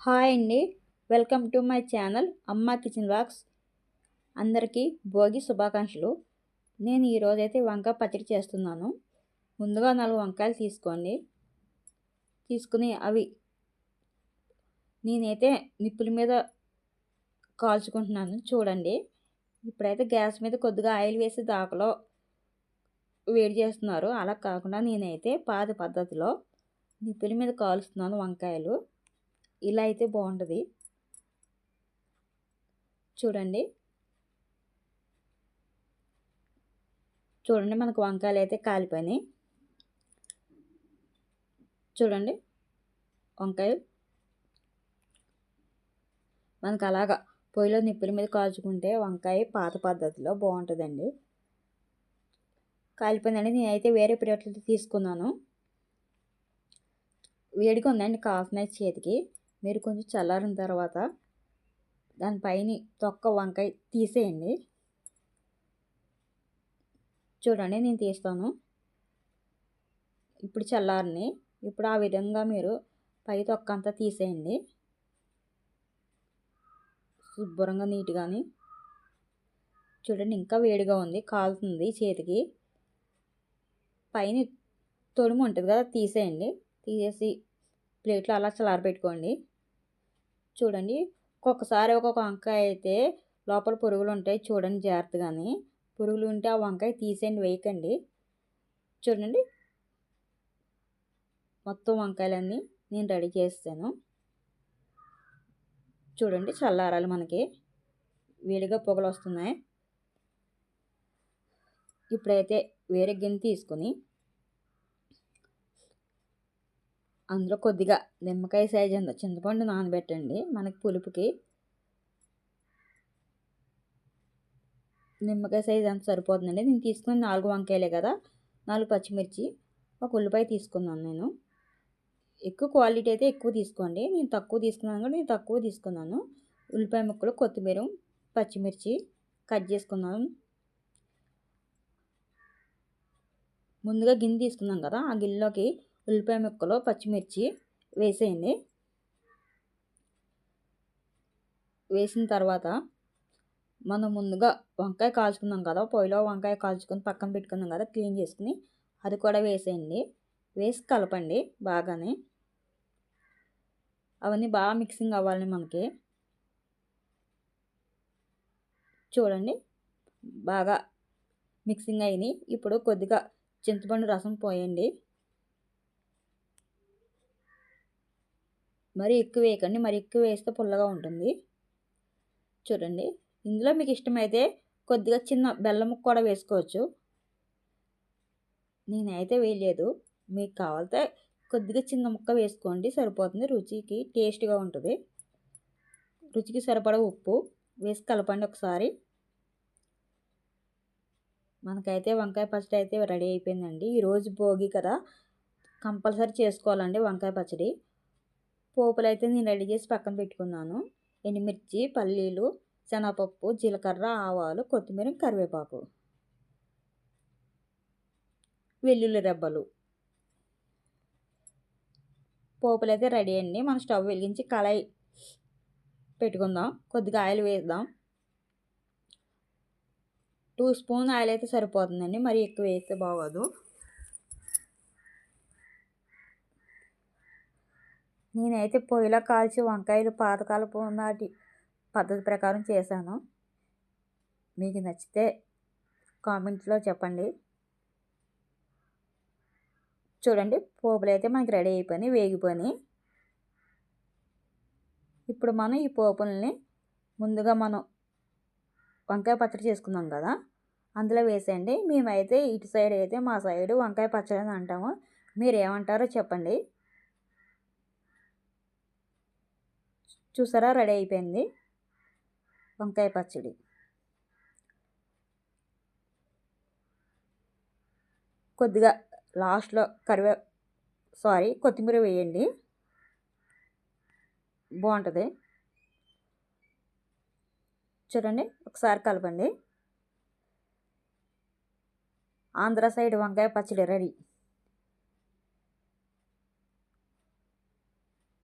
Hi అండి. Welcome to my channel అమ్మ kitchen vlogs. అందరికీ భోగి శుభాకాంక్షలు. నేను ఈరోజైతే వంకాయ పచ్చడి చేస్తున్నాను. ముందుగా 4 వంకాయలు తీసుకోండి. తీసుకుని అవి నేనైతే నిప్పుల మీద కాల్చుకుంటున్నాను చూడండి. ఇప్పుడైతే గ్యాస్ మీద కొద్దిగా ఆయిల్ వేసి దాకలో వేడి చేస్తున్నారు. అలా కాకుండా నేనైతే పాత పద్ధతిలో నిప్పుల మీద కాలుస్తున్నాను వంకాయలు. ఇలా అయితే బాగుంటుంది చూడండి. మనకు వంకాయలు అయితే కాలిపోయినాయి. చూడండి వంకాయలు మనకు అలాగా పొయ్యిలో నిప్పుల మీద కాల్చుకుంటే వంకాయ పాత పద్ధతిలో బాగుంటుందండి. కాలిపోయిందండి. నేనైతే వేరే ప్లేట్లు తీసుకున్నాను. వేడిగా ఉందండి కాల్తున్నాయి చేతికి. మీరు కొంచెం చల్లారిన తర్వాత దానిపైన తొక్క వంకాయ తీసేయండి. చూడండి నేను తీస్తాను. ఇప్పుడు చల్లారిని. ఇప్పుడు ఆ విధంగా మీరు పై తొక్క అంతా తీసేయండి శుభ్రంగా నీట్గాని. చూడండి ఇంకా వేడిగా ఉంది, కాలుతుంది చేతికి. పైన తొడుము ఉంటుంది కదా, తీసేయండి. తీసేసి ప్లేట్లో అలా చల్లారబెట్టుకోండి. చూడండి ఒక్కొక్కసారి ఒక్కొక్క వంకాయ అయితే లోపల పురుగులు ఉంటాయి. చూడండి జాగ్రత్తగాని. పురుగులు ఉంటే ఆ వంకాయ తీసేయండి, వేయకండి. చూడండి మొత్తం వంకాయలన్నీ నేను రెడీ చేస్తాను. చూడండి చల్లారాలి. మనకి వేడిగా పొగలు వస్తున్నాయి. ఇప్పుడైతే వేరే గిన్నె తీసుకుని అందులో కొద్దిగా నిమ్మకాయ సైజ్ అంత చింతపండు నానబెట్టండి. మనకి పులుపుకి నిమ్మకాయ సైజ్ అంత సరిపోతుందండి. నేను తీసుకుని 4 వంకాయలే కదా, 4 పచ్చిమిర్చి, 1 ఉల్లిపాయ తీసుకున్నాను. నేను ఎక్కువ క్వాలిటీ అయితే ఎక్కువ తీసుకోండి. నేను తక్కువ తీసుకున్నాను కూడా నేను తక్కువ తీసుకున్నాను. ఉల్లిపాయ ముక్కలు, కొత్తిమీర, పచ్చిమిర్చి కట్ చేసుకున్నాను. ముందుగా గిన్నె తీసుకున్నాం కదా, ఆ గిన్నెలోకి ఉల్లిపాయ ముక్కలు, పచ్చిమిర్చి వేసేయండి. వేసిన తర్వాత మనం ముందుగా వంకాయ కాల్చుకున్నాం కదా, పొయ్యిలో వంకాయ కాల్చుకొని పక్కన పెట్టుకున్నాం కదా, క్లీన్ చేసుకుని అది కూడా వేసేయండి. వేసి కలపండి బాగానే. అవన్నీ బాగా మిక్సింగ్ అవ్వాలి మనకి. చూడండి బాగా మిక్సింగ్ అయినాయి. ఇప్పుడు కొద్దిగా చింతపండు రసం పోయండి. మరి ఎక్కువ వేయకండి, మరి ఎక్కువ వేస్తే పుల్లగా ఉంటుంది. చూడండి ఇందులో మీకు ఇష్టమైతే కొద్దిగా చిన్న బెల్లం ముక్క కూడా వేసుకోవచ్చు. నేనైతే వేయలేదు. మీకు కావాలితే కొద్దిగా చిన్న ముక్క వేసుకోండి, సరిపోతుంది. రుచికి టేస్ట్గా ఉంటుంది. రుచికి సరిపడా ఉప్పు వేసి కలపండి ఒకసారి. మనకైతే వంకాయ పచ్చడి అయితే రెడీ అయిపోయిందండి. ఈరోజు భోగి కదా, కంపల్సరీ చేసుకోవాలండి వంకాయ పచ్చడి. పోపులు అయితే నేను రెడీ చేసి పక్కన పెట్టుకున్నాను. ఎండుమిర్చి, పల్లీలు, శనగపప్పు, జీలకర్ర, ఆవాలు, కొత్తిమీర, కరివేపాకు, వెల్లుల్లి రెబ్బలు. పోపులు అయితే రెడీ అండి. మనం స్టవ్ వెలిగించి కళాయి పెట్టుకుందాం. కొద్దిగా ఆయిల్ వేద్దాం. 2 స్పూన్ ఆయిల్ అయితే సరిపోతుందండి, మరి ఎక్కువ వేస్తే బాగోదు. నేనైతే పొయ్యిలో కాల్చి వంకాయలు పాతకాలపు నాటి పద్ధతి ప్రకారం చేశాను. మీకు నచ్చితే కామెంట్స్లో చెప్పండి. చూడండి పోపులు అయితే మనకి రెడీ అయిపోయినాయి, వేగిపోయినాయి. ఇప్పుడు మనం ఈ పోపుల్ని ముందుగా మనం వంకాయ పచ్చడి చేసుకున్నాం కదా, అందులో వేసేయండి. మేమైతే ఇటు సైడ్ అయితే మా సైడు వంకాయ పచ్చడి అని అంటాము. మీరు ఏమంటారో చెప్పండి. చూసారా రెడీ అయిపోయింది వంకాయ పచ్చడి. కొద్దిగా లాస్ట్లో కొత్తిమీర వేయండి, బాగుంటుంది. చూడండి ఒకసారి కలపండి. ఆంధ్ర సైడ్ వంకాయ పచ్చడి రెడీ.